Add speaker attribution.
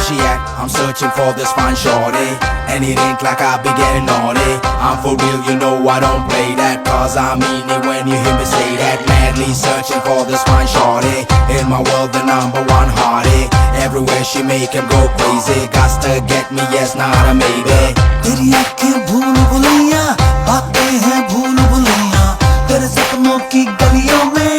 Speaker 1: she at? I'm searching for this fine shorty, and it ain't like I be getting naughty. I'm for real, you know I don't play that, cause I mean it when you hear me say that. Madly searching for this fine shorty, in my world the number one hottie. Everywhere she make him go crazy, gots to get me, yes, not a maybe.
Speaker 2: तेरी आँखें भूल भुलैया, बातें हैं भूल भुलैया, तेरे सपनों की गलियों में